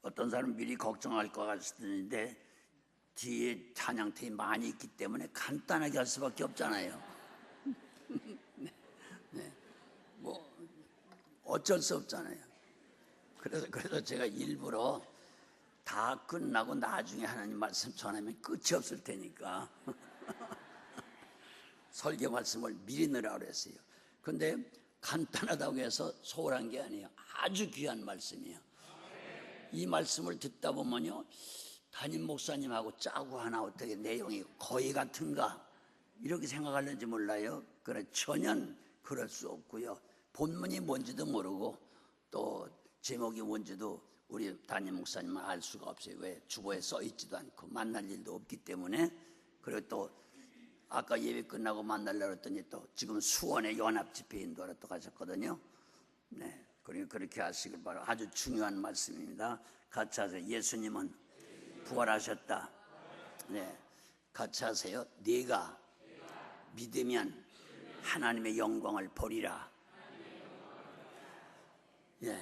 어떤 사람은 미리 걱정할 것 같은데 뒤에 찬양팀이 많이 있기 때문에 간단하게 할 수밖에 없잖아요. 뭐 어쩔 수 없잖아요. 그래서 제가 일부러 다 끝나고 나중에 하나님 말씀 전하면 끝이 없을 테니까 설교 말씀을 미리 넣으라고 그랬어요. 근데 간단하다고 해서 소홀한 게 아니에요. 아주 귀한 말씀이에요. 이 말씀을 듣다 보면요, 담임 목사님하고 짜고 하나 어떻게 내용이 거의 같은가 이렇게 생각하는지 몰라요. 그래 전혀 그럴 수 없고요. 본문이 뭔지도 모르고 또 제목이 뭔지도 우리 담임 목사님은 알 수가 없어요. 왜? 주보에 써 있지도 않고 만날 일도 없기 때문에. 그리고 또 아까 예배 끝나고 만나려고 했더니 또 지금 수원에 연합 집회 인도하러 또 가셨거든요. 네, 그리고 그렇게 하시길 바라고. 아주 중요한 말씀입니다. 같이 하세요. 예수님은 부활하셨다. 네, 같이 하세요. 네가 믿으면 하나님의 영광을 보리라. 네.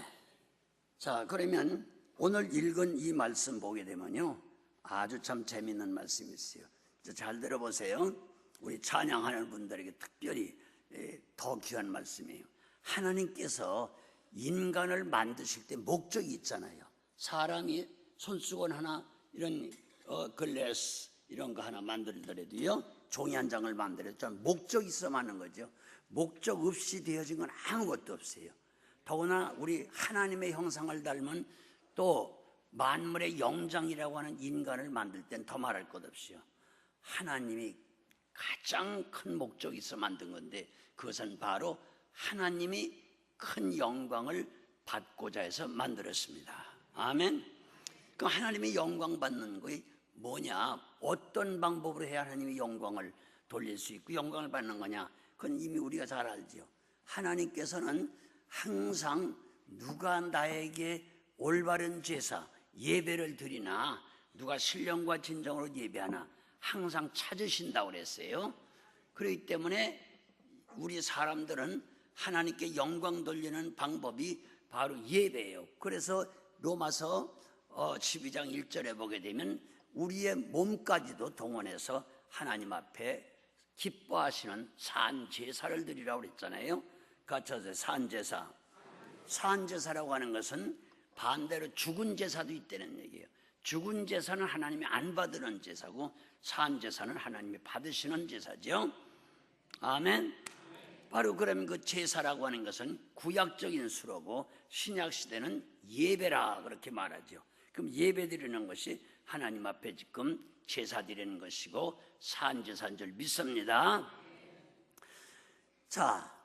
자, 그러면 오늘 읽은 이 말씀 보게 되면요, 아주 참 재밌는 말씀이 있어요. 잘 들어보세요. 우리 찬양하는 분들에게 특별히 더 귀한 말씀이에요. 하나님께서 인간을 만드실 때 목적이 있잖아요. 사람이 손수건 하나, 이런 글래스 이런 거 하나 만들더라도요, 종이 한 장을 만들어도 목적이 있어야 하는 거죠. 목적 없이 되어진 건 아무것도 없어요. 더구나 우리 하나님의 형상을 닮은 또 만물의 영장이라고 하는 인간을 만들 땐 더 말할 것 없이요, 하나님이 가장 큰 목적이 있어 만든 건데, 그것은 바로 하나님이 큰 영광을 받고자 해서 만들었습니다. 아멘. 그럼 하나님이 영광 받는 것이 뭐냐, 어떤 방법으로 해야 하나님이 영광을 돌릴 수 있고 영광을 받는 거냐, 그건 이미 우리가 잘 알죠. 하나님께서는 항상 누가 나에게 올바른 제사, 예배를 드리나, 누가 신령과 진정으로 예배하나 항상 찾으신다고 그랬어요. 그렇기 때문에 우리 사람들은 하나님께 영광 돌리는 방법이 바로 예배예요. 그래서 로마서 12장 1절에 보게 되면 우리의 몸까지도 동원해서 하나님 앞에 기뻐하시는 산제사를 드리라고 그랬잖아요. 같이 하세요. 산제사. 산제사라고 하는 것은 반대로 죽은 제사도 있다는 얘기예요. 죽은 제사는 하나님이 안 받으는 제사고, 산제사는 하나님이 받으시는 제사죠. 아멘. 바로 그러면 그 제사라고 하는 것은 구약적인 수로고, 신약 시대는 예배라 그렇게 말하죠. 그럼 예배 드리는 것이 하나님 앞에 지금 제사 드리는 것이고 산제사인 줄 믿습니다. 자,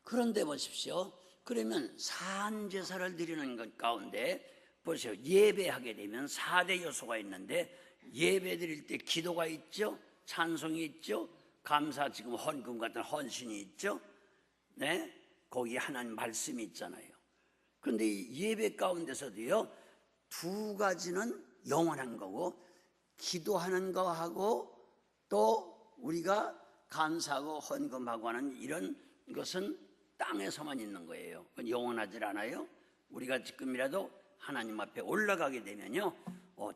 그런데 보십시오. 그러면 산제사를 드리는 것 가운데 보세요. 예배하게 되면 4대 요소가 있는데, 예배 드릴 때 기도가 있죠, 찬송이 있죠, 감사, 지금 헌금 같은 헌신이 있죠. 네, 거기 하나님 말씀이 있잖아요. 그런데 이 예배 가운데서도요, 두 가지는 영원한 거고, 기도하는 거하고 또 우리가 감사하고 헌금하고 하는 이런 것은 땅에서만 있는 거예요. 그건 영원하지 않아요. 우리가 지금이라도 하나님 앞에 올라가게 되면요,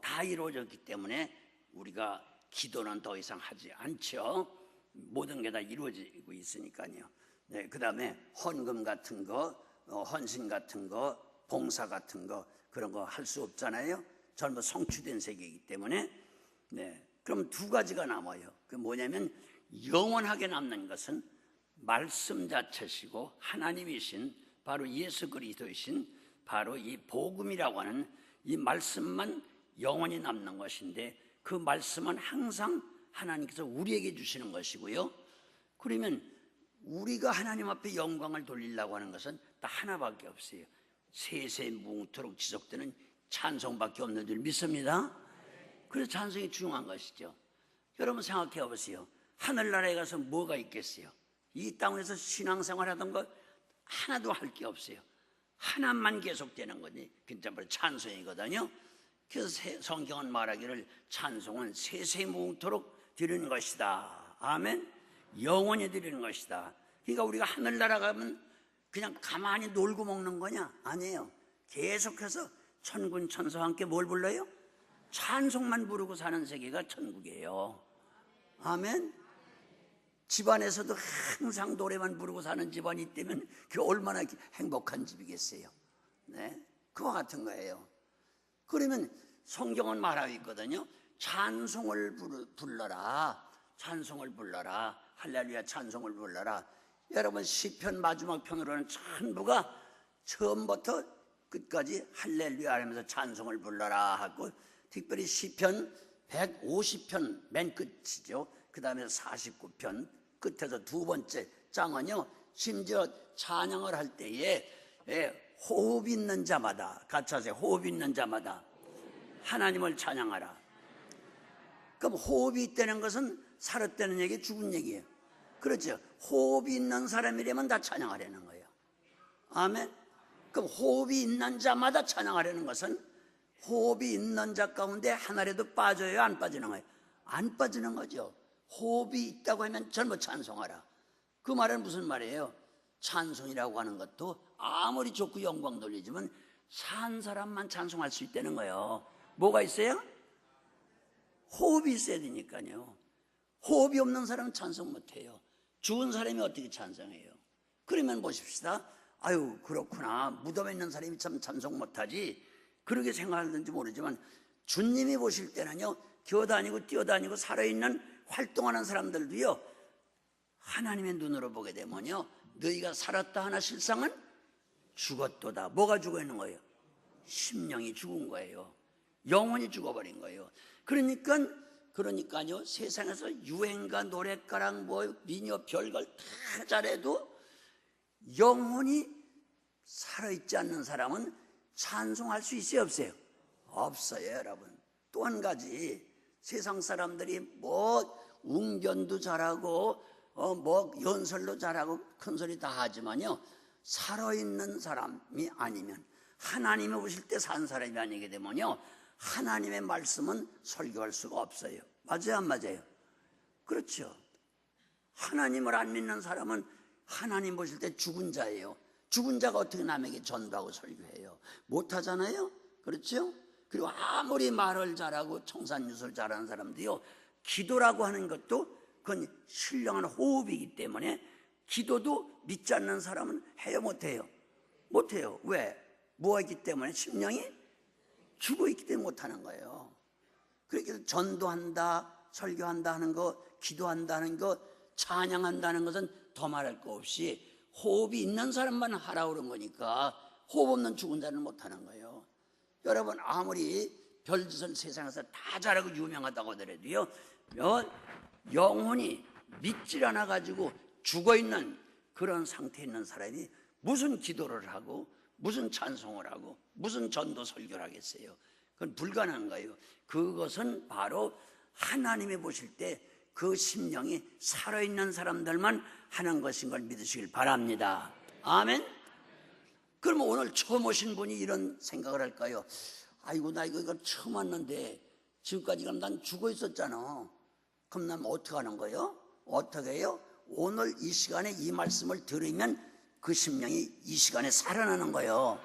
다 이루어졌기 때문에 우리가 기도는 더 이상 하지 않죠. 모든 게 다 이루어지고 있으니까요. 네, 그 다음에 헌금 같은 거, 헌신 같은 거, 봉사 같은 거, 그런 거 할 수 없잖아요. 전부 성취된 세계이기 때문에. 네, 그럼 두 가지가 남아요. 그 뭐냐면, 영원하게 남는 것은 말씀 자체시고 하나님이신 바로 예수 그리스도이신 바로 이 복음이라고 하는 이 말씀만 영원히 남는 것인데, 그 말씀은 항상 하나님께서 우리에게 주시는 것이고요. 그러면 우리가 하나님 앞에 영광을 돌리려고 하는 것은 딱 하나밖에 없어요. 세세무토록 지속되는 찬송밖에 없는 줄 믿습니다. 그래서 찬송이 중요한 것이죠. 여러분 생각해 보세요. 하늘나라에 가서 뭐가 있겠어요? 이 땅에서 신앙생활 하던 것 하나도 할 게 없어요. 하나만 계속되는 거지. 진짜 바로 찬송이거든요. 그래서 성경은 말하기를 찬송은 세세무토록 드리는 것이다. 아멘. 영원히 드리는 것이다. 그러니까 우리가 하늘나라 가면 그냥 가만히 놀고 먹는 거냐? 아니에요. 계속해서 천군 천사와 함께 뭘 불러요? 찬송만 부르고 사는 세계가 천국이에요. 아멘. 집안에서도 항상 노래만 부르고 사는 집안이 있다면 그게 얼마나 행복한 집이겠어요. 네, 그와 같은 거예요. 그러면 성경은 말하고 있거든요. 찬송을 불러라. 찬송을 불러라. 할렐루야 찬송을 불러라. 여러분 시편 마지막 편으로는 전부가 처음부터 끝까지 할렐루야 하면서 찬송을 불러라 하고, 특별히 시편 150편 맨 끝이죠. 그 다음에 49편 끝에서 두 번째 장은요, 심지어 찬양을 할 때에 호흡 있는 자마다, 같이 하세요. 호흡 있는 자마다 하나님을 찬양하라. 그럼 호흡이 있다는 것은 살았다는 얘기, 죽은 얘기예요. 그렇죠. 호흡이 있는 사람이라면 다 찬양하려는 거예요. 아멘. 그럼 호흡이 있는 자마다 찬양하려는 것은 호흡이 있는 자 가운데 하나라도 빠져요, 안 빠지는 거예요? 안 빠지는 거죠. 호흡이 있다고 하면 전부 찬송하라. 그 말은 무슨 말이에요? 찬송이라고 하는 것도 아무리 좋고 영광 돌리지만 산 사람만 찬송할 수 있다는 거예요. 뭐가 있어요? 호흡이 있어야 되니까요. 호흡이 없는 사람은 찬송 못해요. 죽은 사람이 어떻게 찬송해요? 그러면 보십시다. 아유 그렇구나, 무덤에 있는 사람이 참 찬송 못하지, 그렇게 생각하는지 모르지만 주님이 보실 때는요, 기어다니고 뛰어다니고 살아있는 활동하는 사람들도요, 하나님의 눈으로 보게 되면요, 너희가 살았다 하나 실상은 죽었도다. 뭐가 죽어 있는 거예요? 심령이 죽은 거예요. 영혼이 죽어버린 거예요. 그러니까요, 세상에서 유행가, 노랫가락, 미녀, 별걸 다 잘해도 영혼이 살아있지 않는 사람은 찬송할 수 있어요, 없어요? 없어요, 여러분. 또 한 가지, 세상 사람들이 웅변도 잘하고 연설도 잘하고 큰 소리 다 하지만요, 살아있는 사람이 아니면, 하나님이 오실 때 산 사람이 아니게 되면요, 하나님의 말씀은 설교할 수가 없어요. 맞아요, 안 맞아요? 그렇죠. 하나님을 안 믿는 사람은 하나님 보실 때 죽은 자예요. 죽은 자가 어떻게 남에게 전도하고 설교해요? 못하잖아요. 그렇죠? 그리고 아무리 말을 잘하고 청산유술 잘하는 사람도요, 기도라고 하는 것도 그건 신령한 호흡이기 때문에 기도도 믿지 않는 사람은 해요, 못해요? 못해요. 왜? 뭐가 있기 때문에? 심령이 죽어있기 때문에 못하는 거예요. 그렇게 전도한다, 설교한다 하는 거, 기도한다는 거, 찬양한다는 것은 더 말할 거 없이 호흡이 있는 사람만 하라고 그런 거니까, 호흡 없는 죽은 자는 못하는 거예요. 여러분 아무리 별짓을 세상에서 다 잘하고 유명하다고 하더라도요, 영혼이 믿질 않아 가지고 죽어있는 그런 상태에 있는 사람이 무슨 기도를 하고 무슨 찬송을 하고 무슨 전도 설교를 하겠어요? 그건 불가능한 거예요. 그것은 바로 하나님이 보실 때 그 심령이 살아있는 사람들만 하는 것인 걸 믿으시길 바랍니다. 아멘. 그러면 오늘 처음 오신 분이 이런 생각을 할까요? 아이고 나 이거 처음 왔는데 지금까지 그럼 난 죽어 있었잖아. 그럼 난 어떻게 하는 거예요? 어떻게 해요? 오늘 이 시간에 이 말씀을 들으면 그 심령이 이 시간에 살아나는 거예요.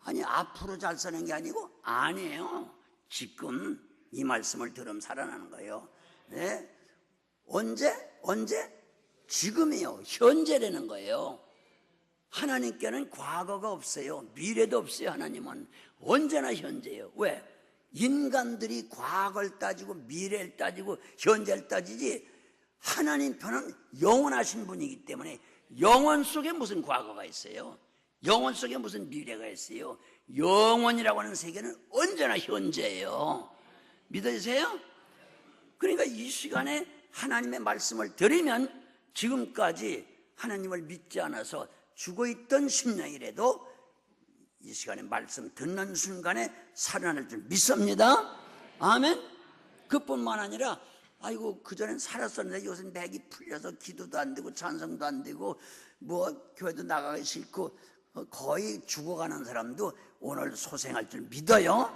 아니 앞으로 잘 사는 게 아니고, 아니에요. 지금 이 말씀을 들으면 살아나는 거예요. 네. 언제? 지금이요. 현재라는 거예요. 하나님께는 과거가 없어요. 미래도 없어요. 하나님은 언제나 현재예요. 왜? 인간들이 과거를 따지고 미래를 따지고 현재를 따지지, 하나님 편은 영원하신 분이기 때문에 영원 속에 무슨 과거가 있어요? 영원 속에 무슨 미래가 있어요? 영원이라고 하는 세계는 언제나 현재예요. 믿으세요? 그러니까 이 시간에 하나님의 말씀을 들으면 지금까지 하나님을 믿지 않아서 죽어있던 심령이라도 이 시간에 말씀 듣는 순간에 살아날 줄 믿습니다. 아멘. 그뿐만 아니라 아이고 그전엔 살았었는데 요새 맥이 풀려서 기도도 안 되고 찬송도 안 되고 교회도 나가기 싫고 거의 죽어가는 사람도 오늘 소생할 줄 믿어요.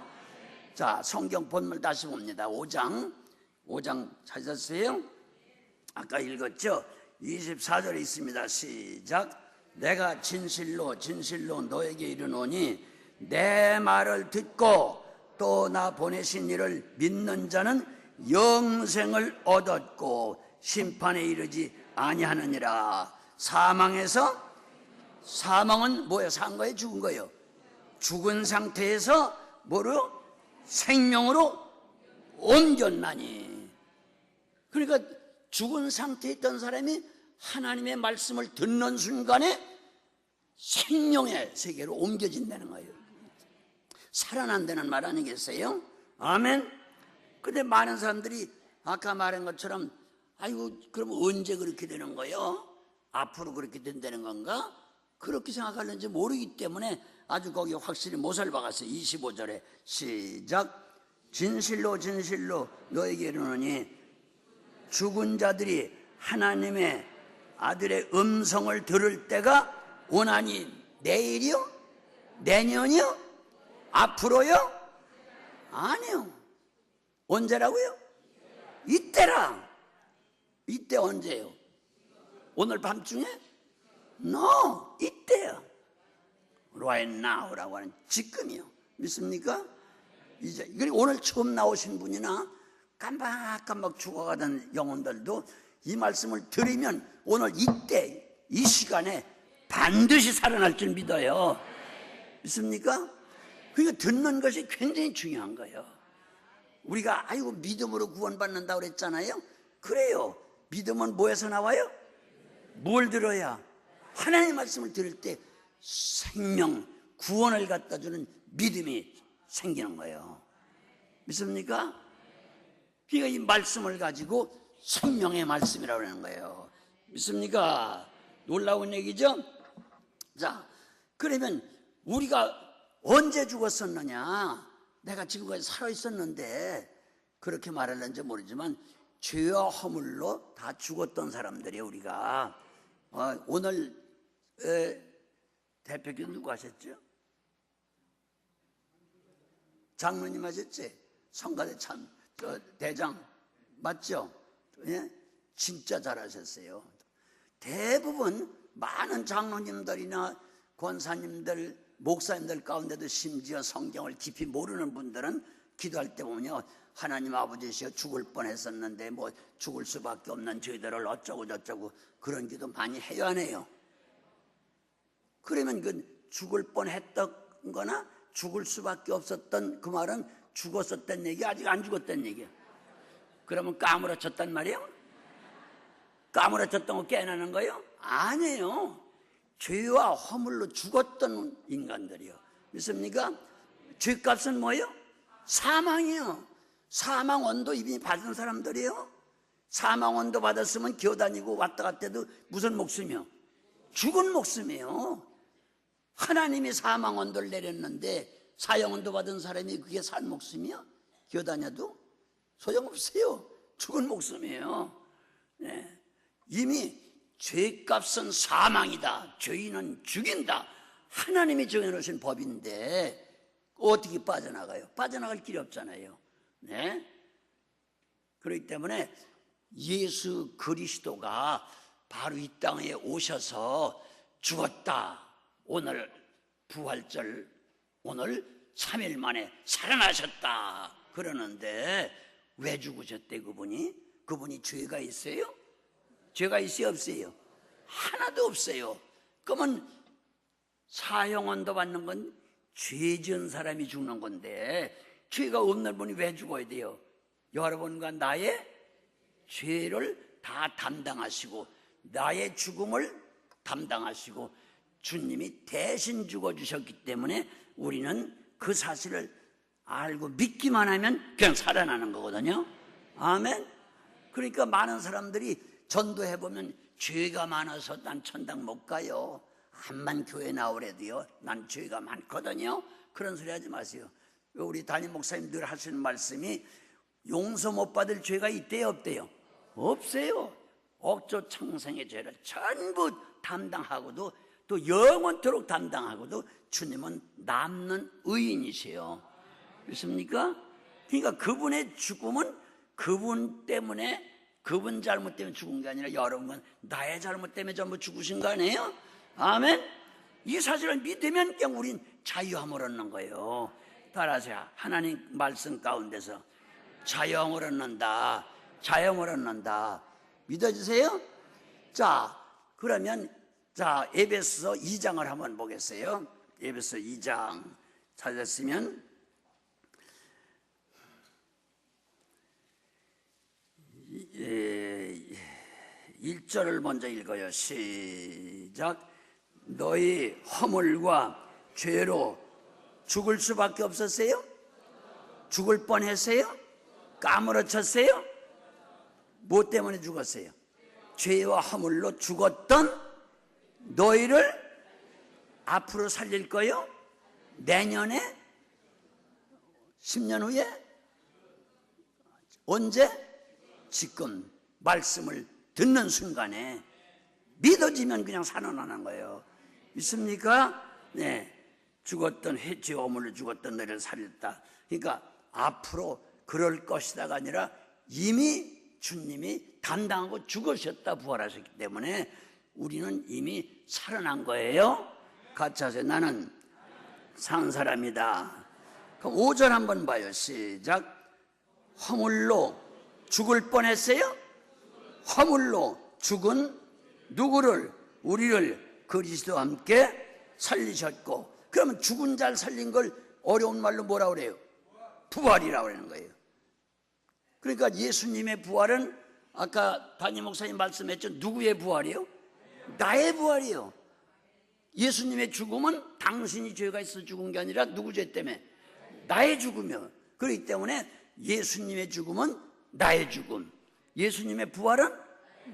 자, 성경 본문 다시 봅니다. 5장 찾으셨어요? 아까 읽었죠? 24절에 있습니다. 시작. 내가 진실로 진실로 너에게 이르노니 내 말을 듣고 또 나 보내신 이를 믿는 자는 영생을 얻었고 심판에 이르지 아니하느니라. 사망은 뭐예요? 산 거예요? 죽은 거예요? 죽은 상태에서 뭐로? 생명으로 옮겼나니. 그러니까 죽은 상태에 있던 사람이 하나님의 말씀을 듣는 순간에 생명의 세계로 옮겨진다는 거예요. 살아난다는 말 아니겠어요? 아멘. 근데 많은 사람들이 아까 말한 것처럼 아이고 그럼 언제 그렇게 되는 거예요? 앞으로 그렇게 된다는 건가? 그렇게 생각하는지 모르기 때문에 아주 거기 확실히 못을 박았어요. 25절에 시작. 진실로 진실로 너에게 이르노니 죽은 자들이 하나님의 아들의 음성을 들을 때가 오나니. 내일이요? 내년이요? 앞으로요? 아니요. 언제라고요? 이때라. 이때 언제요? 오늘 밤중에? No, 이때요. Right now라고 하는 지금이요. 믿습니까? 이제 그리고 오늘 처음 나오신 분이나 깜박깜박 죽어가던 영혼들도 이 말씀을 들으면 오늘 이때 이 시간에 반드시 살아날 줄 믿어요. 믿습니까? 그러니까 듣는 것이 굉장히 중요한 거예요. 우리가 아이고 믿음으로 구원받는다고 그랬잖아요. 그래요. 믿음은 뭐에서 나와요? 뭘 들어야? 하나님의 말씀을 들을 때 생명, 구원을 갖다 주는 믿음이 생기는 거예요. 믿습니까? 그러니까 이 말씀을 가지고 생명의 말씀이라고 하는 거예요. 믿습니까? 놀라운 얘기죠? 자, 그러면 우리가 언제 죽었었느냐? 내가 지금까지 살아있었는데 그렇게 말하는지 모르지만 죄와 허물로 다 죽었던 사람들이에요. 우리가 오늘 대표교 누구 하셨죠? 장로님 하셨지? 성가대 참 대장 맞죠? 예? 진짜 잘하셨어요. 대부분 많은 장로님들이나 권사님들, 목사님들 가운데도 심지어 성경을 깊이 모르는 분들은 기도할 때 보면요, 하나님 아버지시여 죽을 뻔했었는데 뭐 죽을 수밖에 없는 저희들을 어쩌고 저쩌고 그런 기도 많이 해요, 안 해요? 그러면 그 죽을 뻔했던 거나 죽을 수밖에 없었던 그 말은 죽었었단 얘기, 아직 안 죽었단 얘기야. 그러면 까무러쳤단 말이에요? 까무러쳤던 거 깨어나는 거예요? 아니에요. 죄와 허물로 죽었던 인간들이요. 믿습니까? 죄값은 뭐예요? 사망이에요. 사망원도 이미 받은 사람들이에요. 사망원도 받았으면 기어다니고 왔다 갔다 해도 무슨 목숨이요? 죽은 목숨이에요. 하나님이 사망원도를 내렸는데 사형원도 받은 사람이 그게 산 목숨이요? 기어다녀도 소용없어요. 죽은 목숨이에요. 네. 이미 죄값은 사망이다. 죄인은 죽인다. 하나님이 정해놓으신 법인데 어떻게 빠져나가요? 빠져나갈 길이 없잖아요. 네? 그렇기 때문에 예수 그리스도가 바로 이 땅에 오셔서 죽었다. 오늘 부활절, 오늘 3일 만에 살아나셨다. 그러는데 왜 죽으셨대 그분이? 그분이 죄가 있어요? 죄가 있어요? 없어요? 하나도 없어요. 그러면 사형원도 받는 건 죄 지은 사람이 죽는 건데 죄가 없는 분이 왜 죽어야 돼요? 여러분과 나의 죄를 다 담당하시고 나의 죽음을 담당하시고 주님이 대신 죽어주셨기 때문에 우리는 그 사실을 알고 믿기만 하면 그냥 살아나는 거거든요. 아멘. 그러니까 많은 사람들이 전도해보면 죄가 많아서 난 천당 못 가요. 암만 교회 나오래도요, 난 죄가 많거든요. 그런 소리 하지 마세요. 우리 담임 목사님 늘 하시는 말씀이 용서 못 받을 죄가 있대요, 없대요? 없어요. 억조 창생의 죄를 전부 담당하고도 또 영원토록 담당하고도 주님은 남는 의인이세요. 믿습니까? 그러니까 그분의 죽음은 그분 때문에 그분 잘못 때문에 죽은 게 아니라 여러분 나의 잘못 때문에 전부 죽으신 거 아니에요? 아멘. 이 사실을 믿으면 그냥 우린 자유함을 얻는 거예요. 따라하세요. 하나님 말씀 가운데서 자유함을 얻는다. 자유함을 얻는다. 믿어주세요? 자, 그러면 자, 에베소 2장을 한번 보겠어요. 에베소 2장 찾았으면 1절을 먼저 읽어요. 시작. 너희 허물과 죄로 죽을 수밖에 없었어요? 죽을 뻔했어요? 까무러쳤어요? 뭐 때문에 죽었어요? 죄와 허물로 죽었던 너희를 앞으로 살릴 거요? 내년에? 10년 후에? 언제? 지금 말씀을 듣는 순간에 믿어지면 그냥 살아나는 거예요. 믿습니까? 네. 죽었던 죄와 허물로 죽었던 너희를 살렸다. 그러니까 앞으로 그럴 것이다가 아니라 이미 주님이 담당하고 죽으셨다 부활하셨기 때문에 우리는 이미 살아난 거예요. 같이 하세요. 나는 산 사람이다. 그럼 5절 한번 봐요. 시작. 허물로 죽을 뻔했어요? 허물로 죽은 누구를? 우리를 그리스도와 함께 살리셨고, 그러면 죽은 자를 살린 걸 어려운 말로 뭐라 그래요? 부활이라고 하는 거예요. 그러니까 예수님의 부활은 아까 담임 목사님 말씀했죠. 누구의 부활이요? 나의 부활이요. 예수님의 죽음은 당신이 죄가 있어 죽은 게 아니라 누구 죄 때문에? 나의 죽음이요. 그렇기 때문에 예수님의 죽음은 나의 죽음, 예수님의 부활은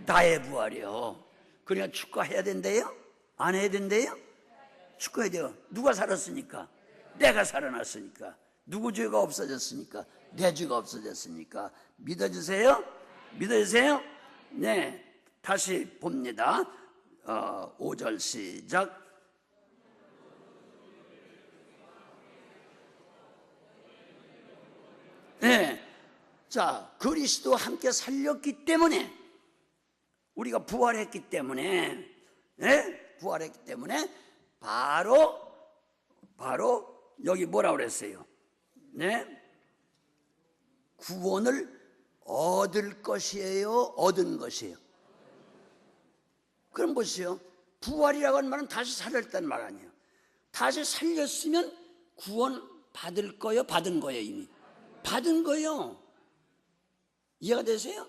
나의 부활이요. 그러니까 축하해야 된대요? 안 해야 된대요? 축하해야 돼요. 누가 살았으니까? 내가 살아났으니까. 누구 죄가 없어졌으니까? 내 죄가 없어졌으니까. 믿어주세요? 믿어주세요? 네, 다시 봅니다. 5절 시작. 네, 자, 그리스도와 함께 살렸기 때문에, 우리가 부활했기 때문에, 네? 부활했기 때문에 바로 여기 뭐라 그랬어요? 네? 구원을 얻을 것이에요? 얻은 것이에요? 그럼 보세요. 부활이라고 하는 말은 다시 살렸다는 말 아니에요. 다시 살렸으면 구원 받을 거예요? 받은 거예요? 이미 받은 거예요. 이해가 되세요?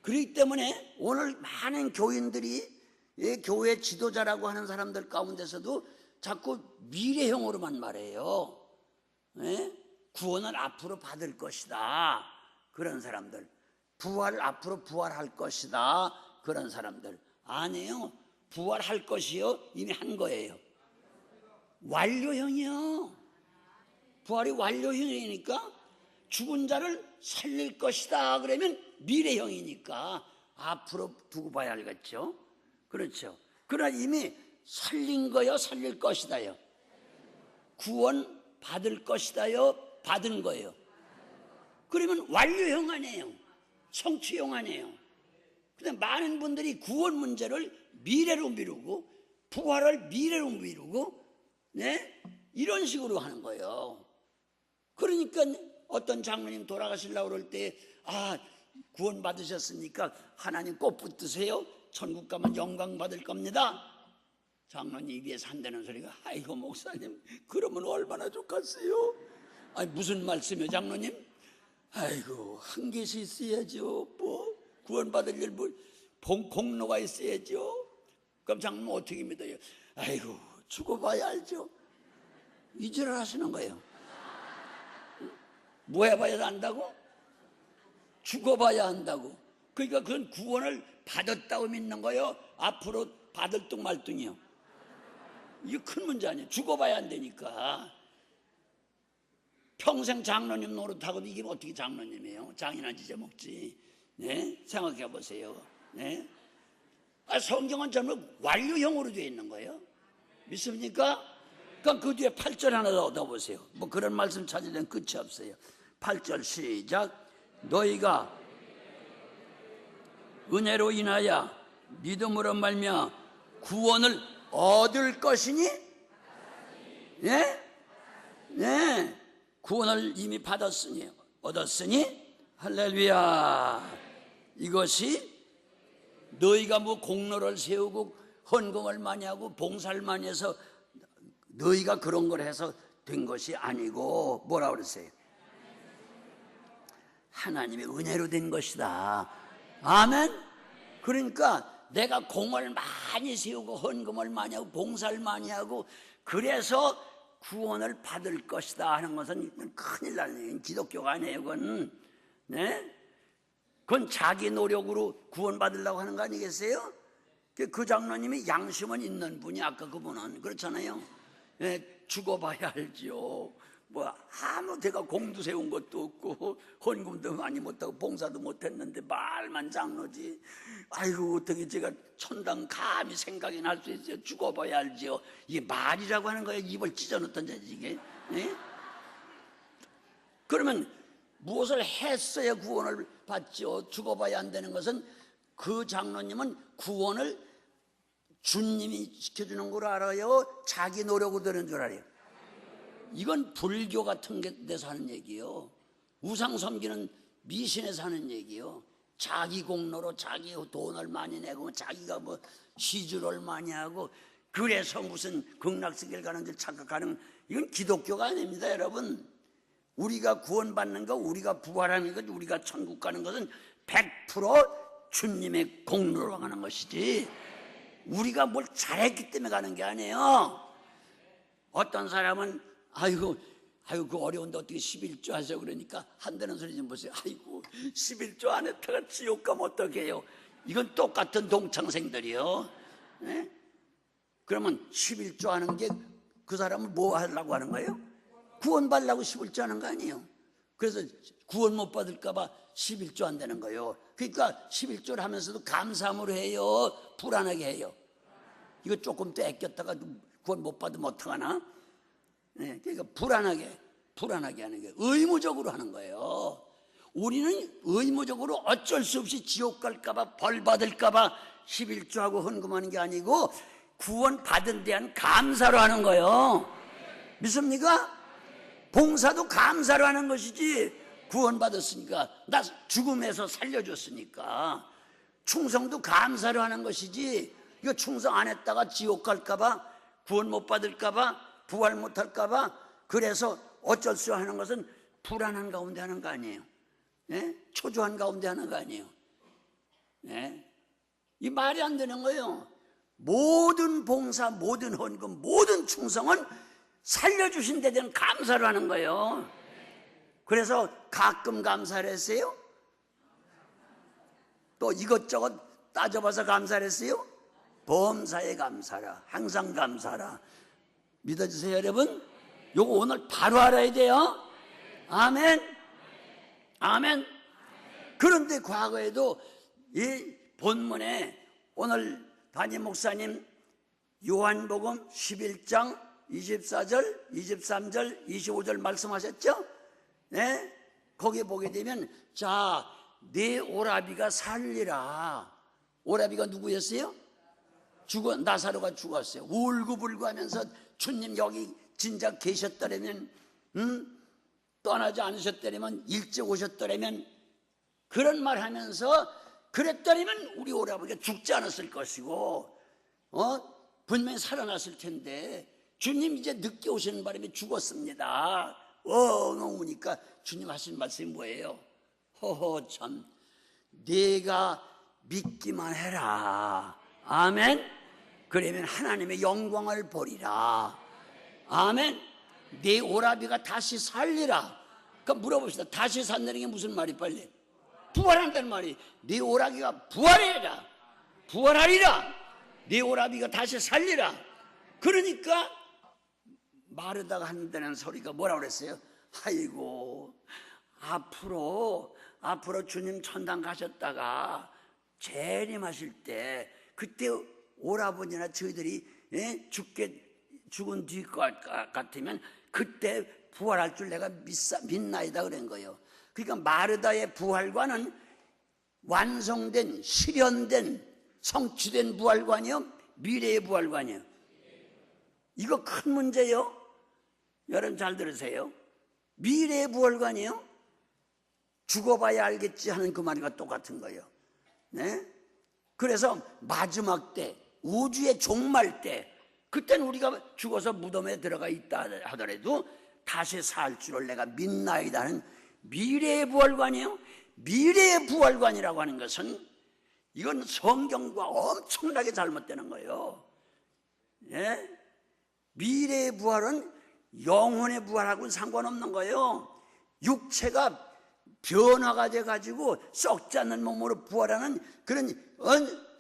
그렇기 때문에 오늘 많은 교인들이 교회 지도자라고 하는 사람들 가운데서도 자꾸 미래형으로만 말해요. 네? 구원을 앞으로 받을 것이다. 그런 사람들. 부활을 앞으로 부활할 것이다. 그런 사람들. 아니에요. 부활할 것이요. 이미 한 거예요. 완료형이요. 부활이 완료형이니까 죽은 자를 살릴 것이다. 그러면 미래형이니까 앞으로 두고 봐야 알겠죠. 그렇죠. 그러나 이미 살린 거요, 살릴 것이다요. 구원 받을 것이다요, 받은 거예요. 그러면 완료형 아니에요. 성취형 아니에요. 근데 많은 분들이 구원 문제를 미래로 미루고 부활을 미래로 미루고, 네? 이런 식으로 하는 거예요. 그러니까 어떤 장로님 돌아가시려고 그럴 때, 구원 받으셨으니까 하나님 꼭 붙드세요. 천국 가면 영광 받을 겁니다. 장로님 입에서 한다는 소리가, 아이고 목사님 그러면 얼마나 좋겠어요. 아니 무슨 말씀이에요 장로님? 아이고 한 개씩 있어야죠. 뭐 구원 받을 일 뭐 공로가 있어야죠. 그럼 장로님 어떻게 믿어요? 아이고 죽어봐야 알죠. 이질을 하시는 거예요. 뭐 해봐야 안다고? 죽어봐야 한다고. 그러니까 그건 구원을 받았다고 믿는 거예요? 앞으로 받을 뚱 말뚱이요? 이거 큰 문제 아니에요. 죽어봐야 안 되니까. 평생 장로님 노릇하고도 이게 어떻게 장로님이에요? 장이나 지져먹지. 네? 생각해 보세요. 네? 성경은 전부 완료형으로 되어 있는 거예요. 믿습니까? 그러니까 그 뒤에 8절 하나 더 얻어보세요. 뭐 그런 말씀 찾으려면 끝이 없어요. 8절 시작. 너희가 은혜로 인하여 믿음으로 말미암아 구원을 얻을 것이니, 예? 네, 구원을 이미 받았으니, 얻었으니, 할렐루야. 이것이 너희가 뭐 공로를 세우고 헌금을 많이 하고 봉사를 많이 해서 너희가 그런 걸 해서 된 것이 아니고, 뭐라 그랬어요? 하나님의 은혜로 된 것이다. 아멘. 그러니까 내가 공을 많이 세우고 헌금을 많이 하고 봉사를 많이 하고 그래서 구원을 받을 것이다 하는 것은 큰일 나는 기독교가 아니에요. 그건, 네? 그건 자기 노력으로 구원받으려고 하는 거 아니겠어요? 그 장로님이 양심은 있는 분이, 아까 그분은 그렇잖아요. 네, 죽어봐야 알지요. 뭐 아무 데가 공도 세운 것도 없고 헌금도 많이 못하고 봉사도 못했는데 말만 장로지. 아이고 어떻게 제가 천당 감히 생각이 날 수 있어요. 죽어봐야 알지요. 이게 말이라고 하는 거예요. 입을 찢어놓던 자지 이게. 네? 그러면 무엇을 했어야 구원을 받죠? 죽어봐야 안 되는 것은, 그 장로님은 구원을 주님이 시켜주는 걸 알아요? 자기 노력으로 되는 줄 알아요? 이건 불교 같은 데서 하는 얘기예요. 우상 섬기는 미신에서 하는 얘기예요. 자기 공로로 자기 돈을 많이 내고 자기가 뭐 시주를 많이 하고 그래서 무슨 극락세계를 가는 줄 착각하는, 이건 기독교가 아닙니다. 여러분, 우리가 구원받는 거, 우리가 부활하는 것, 우리가 천국 가는 것은 100% 주님의 공로로 가는 것이지 우리가 뭘 잘했기 때문에 가는 게 아니에요. 어떤 사람은 아이고 그 어려운데 어떻게 11조 하세요? 그러니까 한다는 소리 좀 보세요. 아이고 11조 안 했다가 지옥 가면 어떻게 해요? 이건 똑같은 동창생들이요. 네? 그러면 11조 하는 게 그 사람은 뭐 하려고 하는 거예요? 구원받으려고 11조 하는 거 아니에요. 그래서 구원 못 받을까 봐 11조 안 되는 거예요. 그러니까 11조를 하면서도 감사함으로 해요? 불안하게 해요? 이거 조금 더 아꼈다가 구원 못 받으면 어떡하나? 네, 그러니까 불안하게 하는 게 의무적으로 하는 거예요. 우리는 의무적으로 어쩔 수 없이 지옥 갈까봐 벌 받을까봐 11조하고 헌금하는 게 아니고 구원 받은 데한 감사로 하는 거예요. 믿습니까? 봉사도 감사로 하는 것이지, 구원 받았으니까, 나 죽음에서 살려줬으니까. 충성도 감사로 하는 것이지, 이거 충성 안 했다가 지옥 갈까봐, 구원 못 받을까봐, 부활 못 할까봐, 그래서 어쩔 수 하는 것은 불안한 가운데 하는 거 아니에요. 네? 초조한 가운데 하는 거 아니에요. 네? 이 말이 안 되는 거예요. 모든 봉사, 모든 헌금, 모든 충성은 살려주신 데 대한 감사를 하는 거예요. 그래서 가끔 감사를 했어요? 또 이것저것 따져봐서 감사를 했어요? 범사에 감사라, 항상 감사라. 믿어주세요 여러분? 요거 오늘 바로 알아야 돼요. 아멘. 아멘. 그런데 과거에도 이 본문에 오늘 담임 목사님 요한복음 11장 24절, 23절, 25절 말씀하셨죠? 네? 거기에 보게 되면, 자, 네 오라비가 살리라. 오라비가 누구였어요? 나사로가 죽었어요. 울고불고 하면서 주님 여기 진작 계셨더라면, 떠나지 않으셨더라면, 일찍 오셨더라면, 그런 말 하면서 그랬더라면 우리 오라비가 죽지 않았을 것이고, 분명히 살아났을 텐데, 주님 이제 늦게 오시는 바람에 죽었습니다. 너무니까 주님 하신 말씀이 뭐예요? 허허 참, 네가 믿기만 해라. 아멘. 그러면 하나님의 영광을 보리라. 아멘. 네 오라비가 다시 살리라. 그럼 물어봅시다. 다시 산다는 게 무슨 말이 빨리? 부활한다는 말이. 네 오라비가 부활해라. 부활하리라. 네 오라비가 다시 살리라. 그러니까 마르다가 한다는 소리가 뭐라고 그랬어요? 아이고 앞으로 주님 천당 가셨다가 재림하실 때 그때 오라버니나 저희들이 죽은 뒤 것 같으면 그때 부활할 줄 내가 믿나이다 그런 거예요. 그러니까 마르다의 부활과는 완성된, 실현된, 성취된 부활관이요? 미래의 부활관이요? 이거 큰 문제요. 여러분 잘 들으세요. 미래의 부활관이요? 죽어봐야 알겠지 하는 그 말과 똑같은 거예요. 네? 그래서 마지막 때, 우주의 종말 때, 그때는 우리가 죽어서 무덤에 들어가 있다 하더라도 다시 살 줄을 내가 믿나이다 하는 미래의 부활관이에요. 미래의 부활관이라고 하는 것은 이건 성경과 엄청나게 잘못되는 거예요. 예? 미래의 부활은 영혼의 부활하고는 상관없는 거예요. 육체가 변화가 돼가지고 썩지 않는 몸으로 부활하는 그런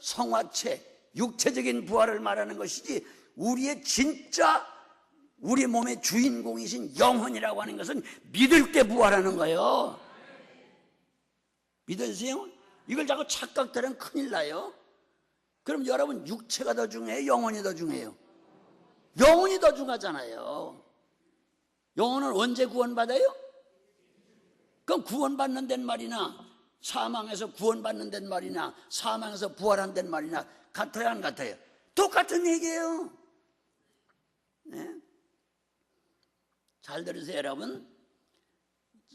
성화체, 육체적인 부활을 말하는 것이지, 우리의 진짜 우리 몸의 주인공이신 영혼이라고 하는 것은 믿을 때 부활하는 거예요. 믿으세요? 이걸 자꾸 착각되면 큰일 나요. 그럼 여러분, 육체가 더 중요해요? 영혼이 더 중요해요? 영혼이 더 중요하잖아요. 영혼은 언제 구원받아요? 그럼 구원받는 된 말이나 사망에서 구원받는 된 말이나 사망에서 부활한 된 말이나 같아요, 안 같아요? 똑같은 얘기예요. 네? 잘 들으세요, 여러분.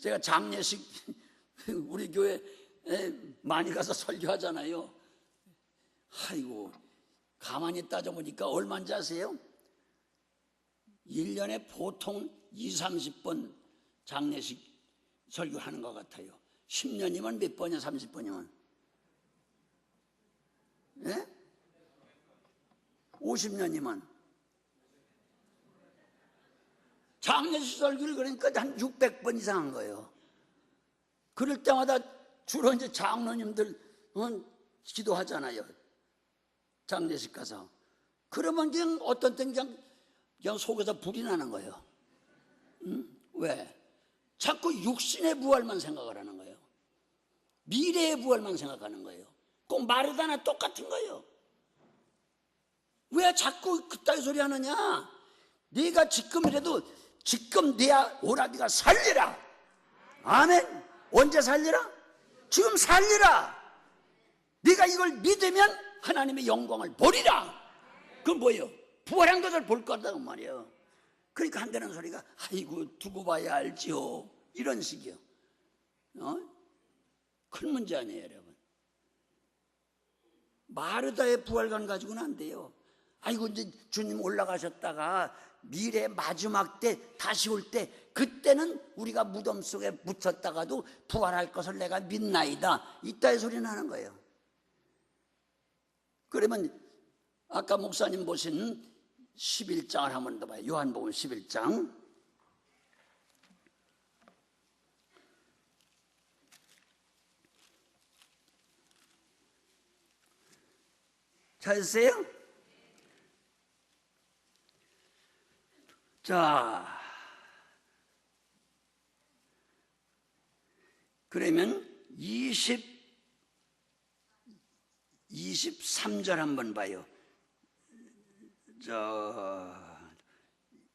제가 장례식 우리 교회에 많이 가서 설교하잖아요. 아이고, 가만히 따져보니까 얼마인지 아세요? 1년에 보통 20-30번 장례식 설교하는 것 같아요. 10년이면 몇 번이야, 30번이면? 예? 50년이면? 장례식 설교를 그러니까 한 600번 이상 한 거예요. 그럴 때마다 주로 이제 장로님들 기도하잖아요. 장례식 가서. 그러면 그냥 어떤 때는 그냥 속에서 불이 나는 거예요. 왜? 자꾸 육신의 부활만 생각을 하는 거예요. 미래의 부활만 생각하는 거예요. 꼭 마르다나 똑같은 거예요. 왜 자꾸 그따위 소리 하느냐? 네가 지금이라도 지금 내 오라비가 살리라. 아멘. 언제 살리라? 지금 살리라. 네가 이걸 믿으면 하나님의 영광을 보리라. 그건 뭐예요? 부활한 것을 볼 거라고 말이에요. 그러니까 한다는 소리가 아이고 두고 봐야 알지요, 이런 식이요. 큰 문제 아니에요, 여러분. 마르다의 부활관 가지고는 안 돼요. 아이고 이제 주님 올라가셨다가 미래 마지막 때 다시 올 때 그때는 우리가 무덤 속에 묻혔다가도 부활할 것을 내가 믿나이다, 이따의 소리는 하는 거예요. 그러면 아까 목사님 보신 11장을 한 번 더 봐요. 요한복음 11장. 찾으세요? 자, 그러면 23절 한번 봐요.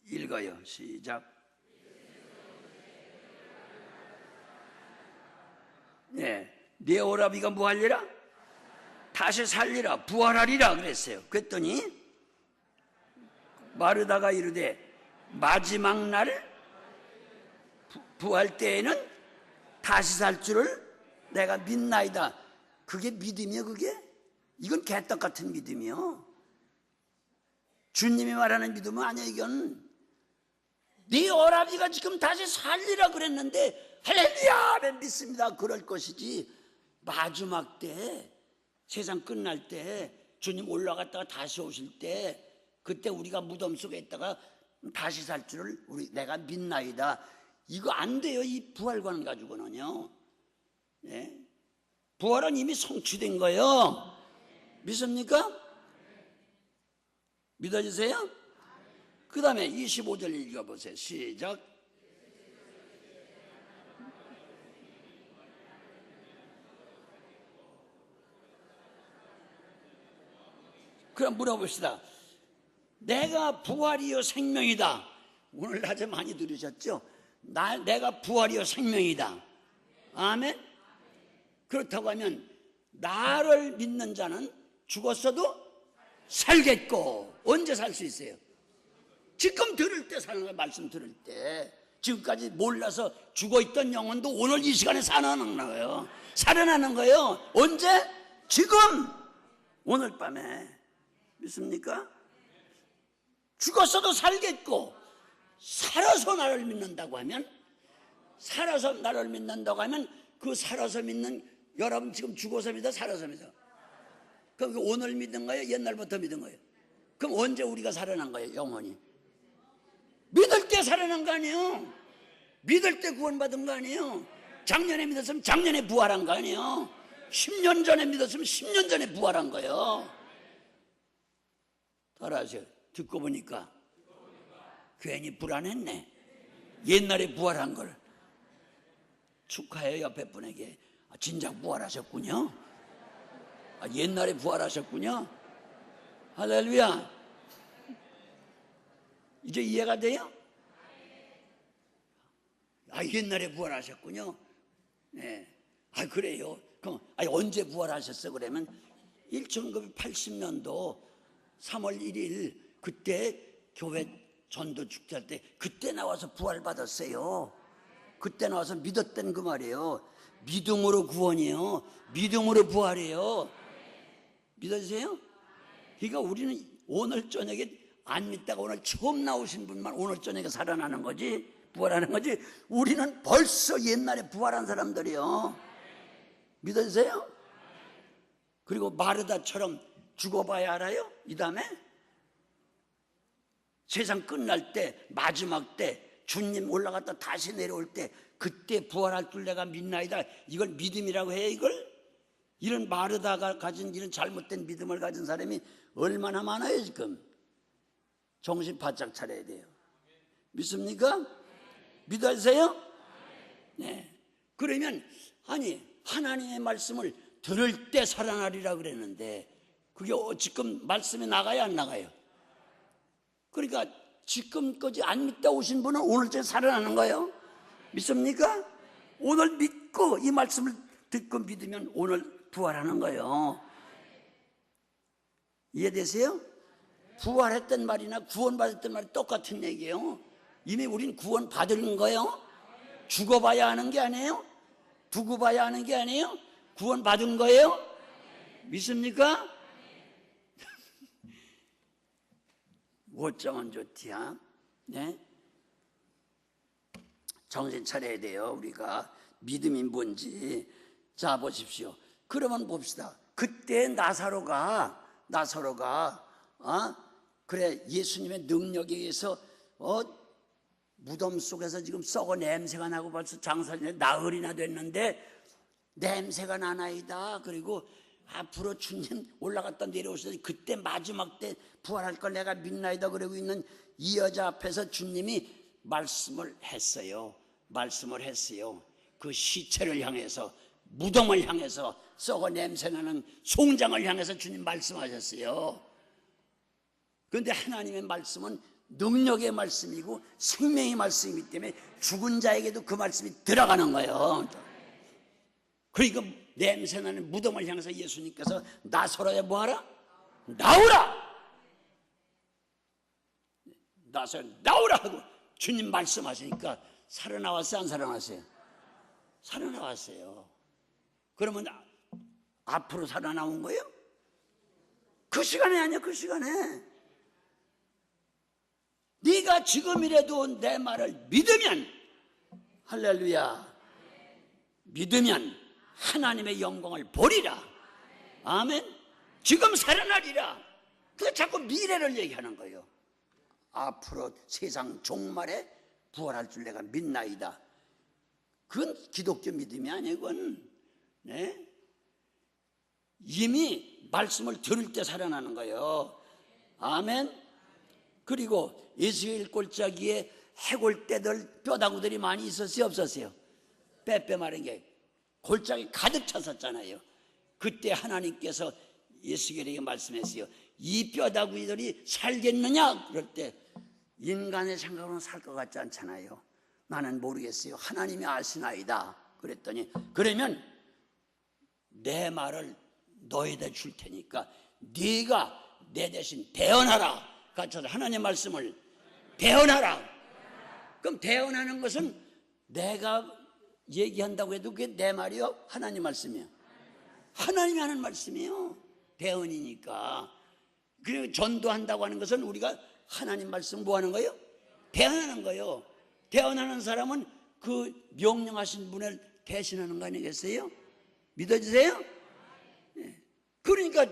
읽어요. 시작. 네, 네 오라비가 뭐 할리라? 다시 살리라, 부활하리라 그랬어요. 그랬더니 마르다가 이르되 마지막 날 부활 때에는 다시 살 줄을 내가 믿나이다. 그게 믿음이요, 그게? 이건 개떡 같은 믿음이요. 주님이 말하는 믿음은 아니야. 이건 네 오라비가 지금 다시 살리라 그랬는데 할렐루야 아멘 믿습니다, 그럴 것이지, 마지막 때 세상 끝날 때 주님 올라갔다가 다시 오실 때 그때 우리가 무덤 속에 있다가 다시 살 줄을 내가 믿나이다, 이거 안 돼요. 이 부활관 가지고는요. 예? 부활은 이미 성취된 거예요. 믿습니까? 믿어지세요? 그 다음에 25절 읽어보세요. 시작. 그럼 물어봅시다. 내가 부활이요 생명이다. 오늘 낮에 많이 들으셨죠? 내가 부활이요 생명이다. 아멘? 그렇다고 하면 나를 믿는 자는 죽었어도 살겠고. 언제 살 수 있어요? 지금 들을 때 사는 거예요. 말씀 들을 때. 지금까지 몰라서 죽어있던 영혼도 오늘 이 시간에 살아나는 거예요. 살아나는 거예요. 언제? 지금. 오늘 밤에. 믿습니까? 죽었어도 살겠고, 살아서 나를 믿는다고 하면, 살아서 나를 믿는다고 하면, 그 살아서 믿는, 여러분 지금 죽어서 믿어, 살아서 믿어? 그럼 오늘 믿은 거예요? 옛날부터 믿은 거예요? 그럼 언제 우리가 살아난 거예요? 영원히 믿을 때 살아난 거 아니에요? 믿을 때 구원받은 거 아니에요? 작년에 믿었으면 작년에 부활한 거 아니에요? 10년 전에 믿었으면 10년 전에 부활한 거예요. 따라하세요. 듣고 보니까 괜히 불안했네. 옛날에 부활한 걸. 축하해요. 옆에 분에게. 진작 부활하셨군요. 옛날에 부활하셨군요. 할렐루야. 이제 이해가 돼요? 옛날에 부활하셨군요. 네. 그래요. 그럼 언제 부활하셨어? 그러면 1980년도 3월 1일 그때 교회 전도 축제할 때 그때 나와서 부활받았어요. 그때 나와서 믿었던 그 말이에요. 믿음으로 구원이에요. 믿음으로 부활이에요. 믿어주세요? 그러니까 우리는 오늘 저녁에 안 믿다가 오늘 처음 나오신 분만 오늘 저녁에 살아나는 거지, 부활하는 거지. 우리는 벌써 옛날에 부활한 사람들이요. 믿어주세요? 그리고 마르다처럼 죽어봐야 알아요? 이 다음에 세상 끝날 때, 마지막 때, 주님 올라갔다 다시 내려올 때 그때 부활할 줄 내가 믿나이다. 이걸 믿음이라고 해요? 이걸? 이런 마르다가 가진 이런 잘못된 믿음을 가진 사람이 얼마나 많아요 지금. 정신 바짝 차려야 돼요. 믿습니까? 믿으세요? 네. 그러면 하나님의 말씀을 들을 때 살아나리라 그랬는데 그게 지금 말씀이 나가요 안 나가요? 그러니까 지금까지 안 믿다 오신 분은 오늘 저 살아나는 거예요. 믿습니까? 오늘 믿고 이 말씀을 듣고 믿으면 오늘 부활하는 거예요. 이해되세요? 부활했던 말이나 구원받았던 말이 똑같은 얘기예요. 이미 우린 구원받은 거예요. 죽어봐야 하는 게 아니에요. 두고 봐야 하는 게 아니에요. 구원받은 거예요. 믿습니까? 어쩌면 좋디야. 네? 정신 차려야 돼요. 우리가 믿음이 뭔지. 자 보십시오. 그러면 봅시다. 그때 나사로가 그래 예수님의 능력에 의해서 무덤 속에서 지금 썩어 냄새가 나고 벌써 장사년에 나흘이나 됐는데 냄새가 나나이다. 그리고 앞으로 주님 올라갔다 내려오셔서 그때 마지막 때 부활할 걸 내가 믿나이다 그러고 있는 이 여자 앞에서 주님이 말씀을 했어요. 그 시체를 향해서, 무덤을 향해서, 썩어 냄새나는 송장을 향해서 주님 말씀하셨어요. 그런데 하나님의 말씀은 능력의 말씀이고 생명의 말씀이기 때문에 죽은 자에게도 그 말씀이 들어가는 거예요. 그러니까 냄새나는 무덤을 향해서 예수님께서 나서로야 뭐하라? 나오라! 나오라 하고 주님 말씀하시니까 살아나왔어요? 안 살아났어요? 살아나왔어요. 그러면 앞으로 살아나온 거예요? 그 시간에 아니야. 그 시간에 네가 지금이라도 내 말을 믿으면, 할렐루야, 믿으면 하나님의 영광을 보리라. 아멘. 지금 살아나리라. 그 자꾸 미래를 얘기하는 거예요. 앞으로 세상 종말에 부활할 줄 내가 믿나이다. 그건 기독교 믿음이 아니건, 네? 이미 말씀을 들을 때 살아나는 거예요. 아멘. 그리고 에스겔 골짜기에 해골떼들 뼈다구들이 많이 있었어요, 없었어요? 빼빼 마른 게 골짜기 가득 찼었잖아요. 그때 하나님께서 에스겔에게 말씀했어요. 이 뼈다구들이 살겠느냐? 그럴 때 인간의 생각으로는 살 것 같지 않잖아요. 나는 모르겠어요. 하나님이 아시나이다. 그랬더니 그러면 내 말을 너에다 줄 테니까 네가 내 대신 대언하라. 같이 하나님 말씀을 대언하라. 그럼 대언하는 것은 내가 얘기한다고 해도 그게 내 말이요? 하나님 말씀이요? 하나님이 하는 말씀이요. 대언이니까. 그리고 전도한다고 하는 것은 우리가 하나님 말씀 뭐 하는 거예요? 대언하는 거예요. 대언하는 사람은 그 명령하신 분을 대신하는 거 아니겠어요? 믿어지세요? 그러니까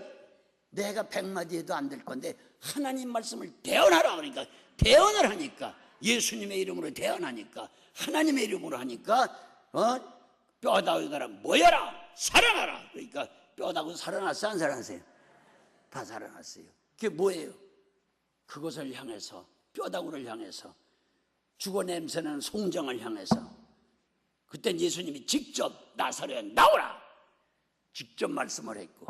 내가 100마디 해도 안 될 건데 하나님 말씀을 대언하라 그러니까 대언을 하니까 예수님의 이름으로 대언하니까 하나님의 이름으로 하니까 뼈다귀가 모여라 살아나라. 그러니까 뼈다귀 살아났어요? 안 살아났어요? 다 살아났어요. 그게 뭐예요? 그것을 향해서 뼈다귀를 향해서 죽어 냄새나는 송정을 향해서 그땐 예수님이 직접 나사로에 나오라 직접 말씀을 했고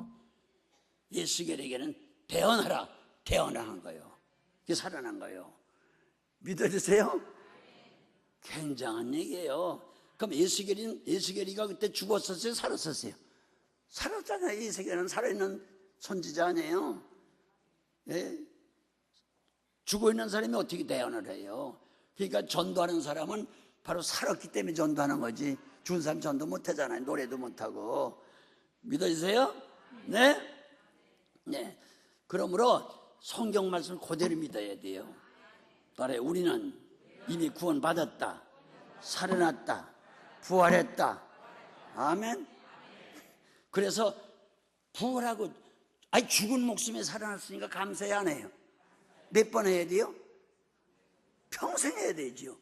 예수겔에게는 대언하라 대언하는 거예요. 그게 살아난 거예요. 믿어주세요? 굉장한 얘기예요. 그럼 예수겔이가 그때 죽었었어요? 살았었어요? 살았잖아요. 예수겔은 살아있는 선지자 아니에요? 예? 죽어있는 사람이 어떻게 대언을 해요? 그러니까 전도하는 사람은 바로 살았기 때문에 전도하는 거지 죽은 사람 전도 못하잖아요. 노래도 못하고. 믿어주세요? 네? 네. 그러므로 성경 말씀을 그대로 믿어야 돼요. 따라해. 우리는 이미 구원받았다. 살아났다. 부활했다. 아멘. 그래서 부활하고 죽은 목숨에 살아났으니까 감사해야 안 해요? 몇 번 해야 돼요? 평생 해야 되죠.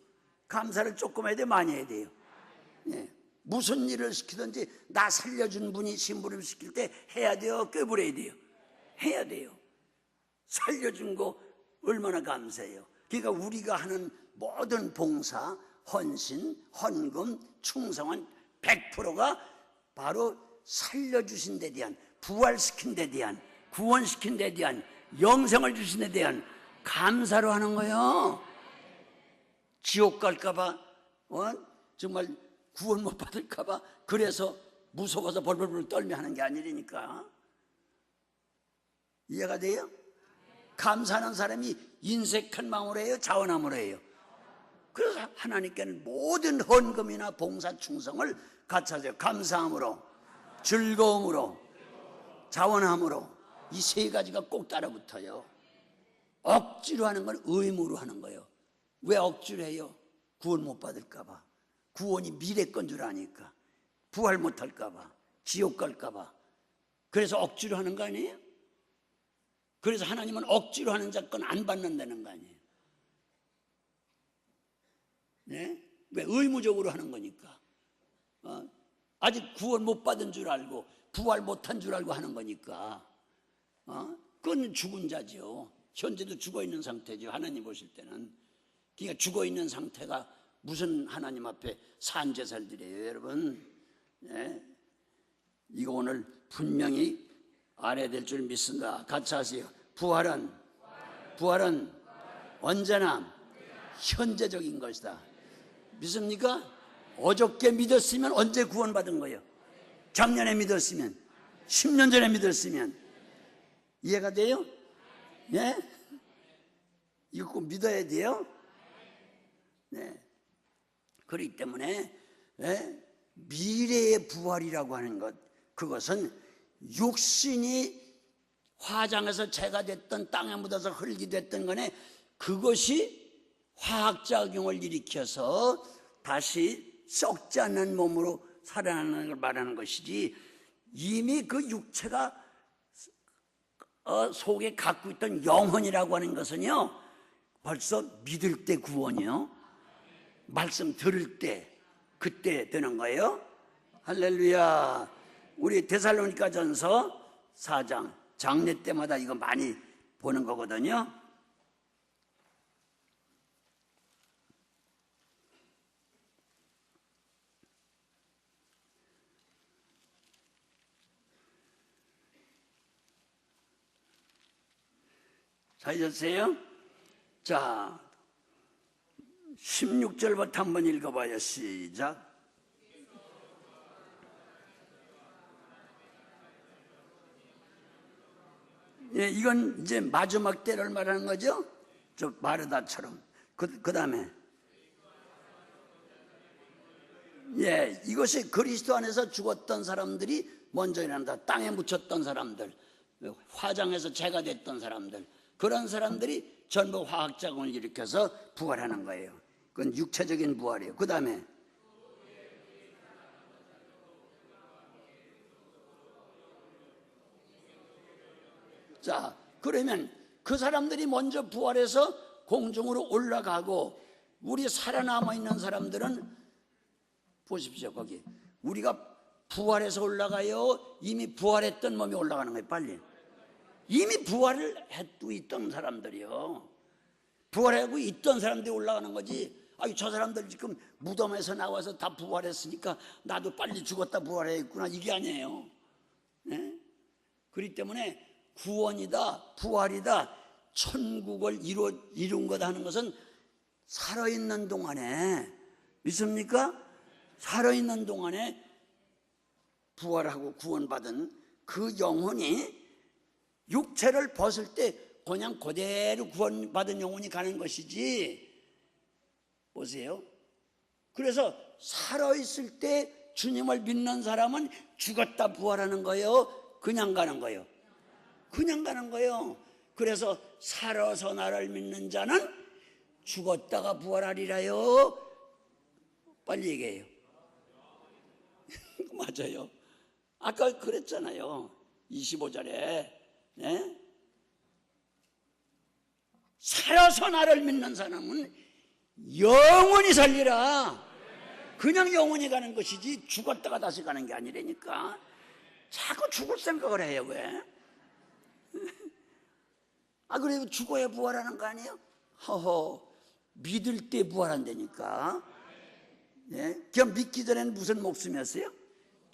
감사를 조금 해야 돼요? 많이 해야 돼요? 네. 무슨 일을 시키든지 나 살려준 분이 심부름 시킬 때 해야 돼요? 꾀부려야 돼요? 해야 돼요. 살려준 거 얼마나 감사해요. 그러니까 우리가 하는 모든 봉사, 헌신, 헌금, 충성은 100%가 바로 살려주신 데 대한, 부활시킨 데 대한, 구원시킨 데 대한, 영생을 주신 데 대한 감사로 하는 거예요. 지옥 갈까봐 정말 구원 못 받을까봐 그래서 무서워서 벌벌벌 떨며 하는 게 아니라니까. 이해가 돼요? 감사하는 사람이 인색한 마음으로 해요? 자원함으로 해요? 그래서 하나님께는 모든 헌금이나 봉사 충성을 같이 하세요. 감사함으로, 즐거움으로, 자원함으로. 이 세 가지가 꼭 따라붙어요. 억지로 하는 건 의무로 하는 거예요. 왜 억지로 해요? 구원 못 받을까 봐. 구원이 미래 건 줄 아니까. 부활 못 할까 봐. 지옥 갈까 봐. 그래서 억지로 하는 거 아니에요? 그래서 하나님은 억지로 하는 자 건 안 받는다는 거 아니에요? 네? 왜? 의무적으로 하는 거니까. 아직 구원 못 받은 줄 알고 부활 못한 줄 알고 하는 거니까. 그건 죽은 자죠. 현재도 죽어있는 상태죠. 하나님 보실 때는. 그러니까 죽어있는 상태가 무슨 하나님 앞에 산제사를 드려요, 여러분. 네? 이거 오늘 분명히 알아야 될 줄 믿습니다. 같이 하세요. 부활은 언제나 현재적인 것이다. 믿습니까? 어저께 믿었으면 언제 구원받은 거예요? 작년에 믿었으면, 10년 전에 믿었으면. 이해가 돼요? 네? 이거 꼭 믿어야 돼요? 네. 그렇기 때문에 미래의 부활이라고 하는 것, 그것은 육신이 화장해서 재가 됐던 땅에 묻어서 흙이 됐던 거네, 그것이 화학작용을 일으켜서 다시 썩지 않는 몸으로 살아나는 걸 말하는 것이지, 이미 그 육체가 속에 갖고 있던 영혼이라고 하는 것은요, 벌써 믿을 때 구원이요, 말씀 들을 때 그때 되는 거예요. 할렐루야. 우리 데살로니가 전서 4장 장례 때마다 이거 많이 보는 거거든요. 찾으셨어요? 자, 16절부터 한번 읽어봐요. 시작. 예, 이건 이제 마지막 때를 말하는 거죠. 저 마르다처럼. 그 다음에 예, 이것이 그리스도 안에서 죽었던 사람들이 먼저 일어난다. 땅에 묻혔던 사람들, 화장해서 재가 됐던 사람들, 그런 사람들이 전부 화학작용을 일으켜서 부활하는 거예요. 그건 육체적인 부활이에요. 그 다음에 자, 그러면 그 사람들이 먼저 부활해서 공중으로 올라가고, 우리 살아남아 있는 사람들은 보십시오. 거기 우리가 부활해서 올라가요, 이미 부활했던 몸이 올라가는 거예요. 빨리. 이미 부활을 했고 있던 사람들이요, 부활하고 있던 사람들이 올라가는 거지. 아유, 저 사람들 지금 무덤에서 나와서 다 부활했으니까 나도 빨리 죽었다 부활했구나, 이게 아니에요. 네? 그렇기 때문에 구원이다, 부활이다, 천국을 이룬 거다 하는 것은 살아있는 동안에, 믿습니까? 살아있는 동안에 부활하고 구원받은 그 영혼이 육체를 벗을 때 그냥 그대로 구원받은 영혼이 가는 것이지. 보세요. 그래서 살아있을 때 주님을 믿는 사람은 죽었다 부활하는 거예요, 그냥 가는 거예요? 그냥 가는 거예요. 그래서 살아서 나를 믿는 자는 죽었다가 부활하리라요. 빨리 얘기해요. 맞아요. 아까 그랬잖아요. 25절에 네? 살아서 나를 믿는 사람은 영원히 살리라. 그냥 영원히 가는 것이지 죽었다가 다시 가는 게 아니라니까. 자꾸 죽을 생각을 해요. 왜? 아, 그래도 죽어야 부활하는 거 아니에요? 허허, 믿을 때 부활한다니까. 예? 그냥 믿기 전에는 무슨 목숨이었어요?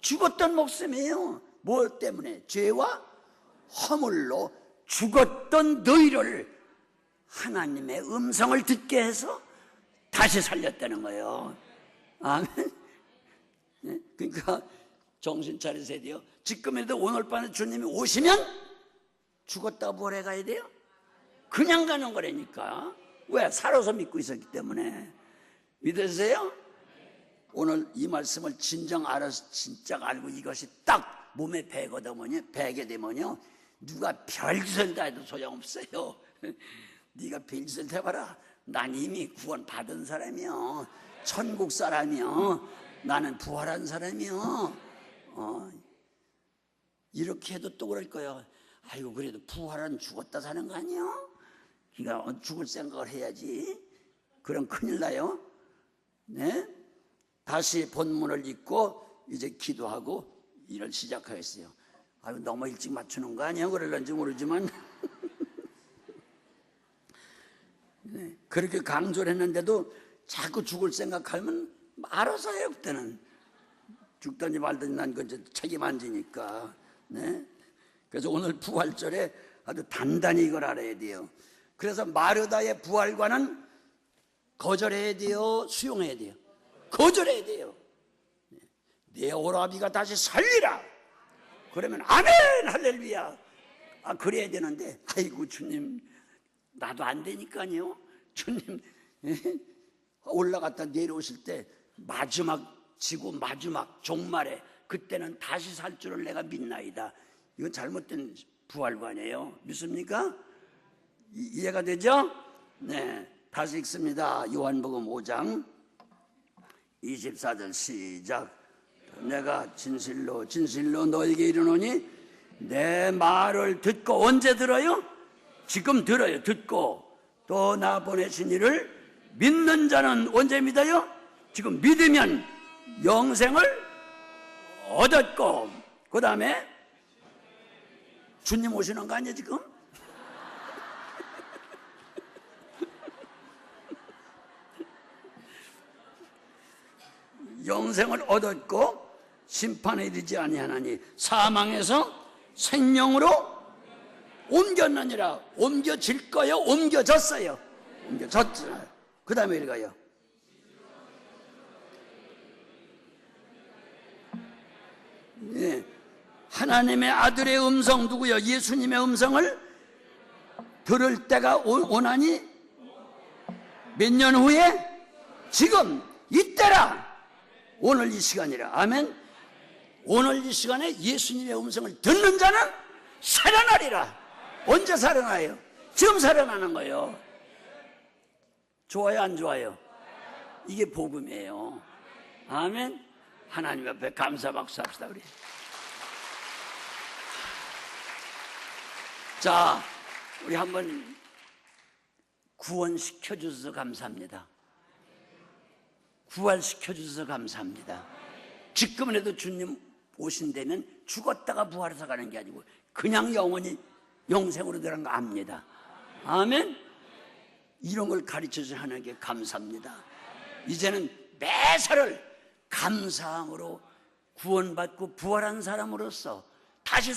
죽었던 목숨이에요. 뭐 때문에? 죄와 허물로 죽었던 너희를 하나님의 음성을 듣게 해서 다시 살렸다는 거예요. 아멘. 예? 그러니까 정신 차리셔야 돼요. 지금에도 오늘 밤에 주님이 오시면 죽었다 부활해 가야 돼요? 그냥 가는 거라니까. 왜? 살아서 믿고 있었기 때문에. 믿으세요? 오늘 이 말씀을 진정 알아서 진짜 알고 이것이 딱 몸에 배게 되면요, 누가 별짓을 다 해도 소용없어요. 네가 별짓을 해봐라. 난 이미 구원 받은 사람이요, 천국 사람이요, 나는 부활한 사람이요. 이렇게 해도 또 그럴 거예요. 아이고, 그래도 부활은 죽었다 사는 거 아니에요? 그러니까 죽을 생각을 해야지. 그럼 큰일 나요. 네? 다시 본문을 읽고 이제 기도하고 일을 시작하겠어요. 아유, 너무 일찍 맞추는 거 아니에요? 그럴런지 모르지만 네, 그렇게 강조를 했는데도 자꾸 죽을 생각하면 알아서 해요. 그때는 죽든지 말든지 난 그 책임 안 지니까. 네? 그래서 오늘 부활절에 아주 단단히 이걸 알아야 돼요. 그래서 마르다의 부활과는 거절해야 돼요, 수용해야 돼요? 거절해야 돼요. 내 오라비가 다시 살리라. 그러면 아멘, 할렐루야. 아, 그래야 되는데, 아이고 주님, 나도 안 되니까요. 주님, 올라갔다 내려오실 때 마지막 지구 마지막 종말에 그때는 다시 살 줄을 내가 믿나이다. 이건 잘못된 부활관이에요. 믿습니까? 이해가 되죠? 네, 다시 읽습니다. 요한복음 5장 24절 시작. 내가 진실로 진실로 너에게 이르노니 내 말을 듣고, 언제 들어요? 지금 들어요. 듣고 또 나 보내신 이를 믿는 자는 언제 믿어요? 지금 믿으면 영생을 얻었고, 그 다음에 주님 오시는 거 아니에요 지금? 영생을 얻었고 심판에 이르지 아니하나니 사망에서 생명으로 옮겼느니라. 옮겨질 거요? 옮겨졌어요? 옮겨졌잖아요. 그 다음에 읽어요. 예, 하나님의 아들의 음성, 누구요? 예수님의 음성을 들을 때가 오나니 몇 년 후에 지금 이때라. 오늘 이 시간이라. 아멘. 오늘 이 시간에 예수님의 음성을 듣는 자는 살아나리라. 언제 살아나요? 지금 살아나는 거예요. 좋아요, 안 좋아요? 이게 복음이에요. 아멘. 하나님 앞에 감사 박수 합시다 우리. 자, 우리 한번 구원시켜 주셔서 감사합니다. 부활시켜 주셔서 감사합니다. 지금은 해도 주님 오신 데는 죽었다가 부활해서 가는 게 아니고 그냥 영원히 영생으로 들어간 거 압니다. 아멘. 이런 걸 가르쳐주신 하나님께 감사합니다. 이제는 매사를 감사함으로 구원받고 부활한 사람으로서 다시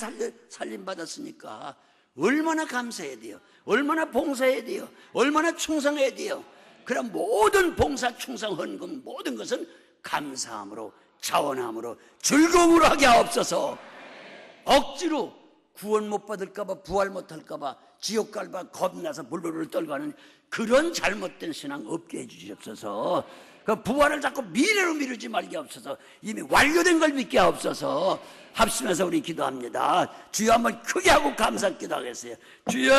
살림받았으니까 얼마나 감사해야 돼요. 얼마나 봉사해야 돼요. 얼마나 충성해야 돼요. 그럼 모든 봉사, 충성, 헌금 모든 것은 감사함으로 자원함으로 즐거움으로 하게 하옵소서. 억지로 구원 못 받을까봐 부활 못할까봐 지옥 갈까 겁나서 불불을 떨고 하는 그런 잘못된 신앙 없게 해주시옵소서. 그 부활을 자꾸 미래로 미루지 말게 하옵소서. 이미 완료된 걸 믿게 하옵소서. 합심해서 우리 기도합니다. 주여 한번 크게 하고 감사 기도하겠어요. 주여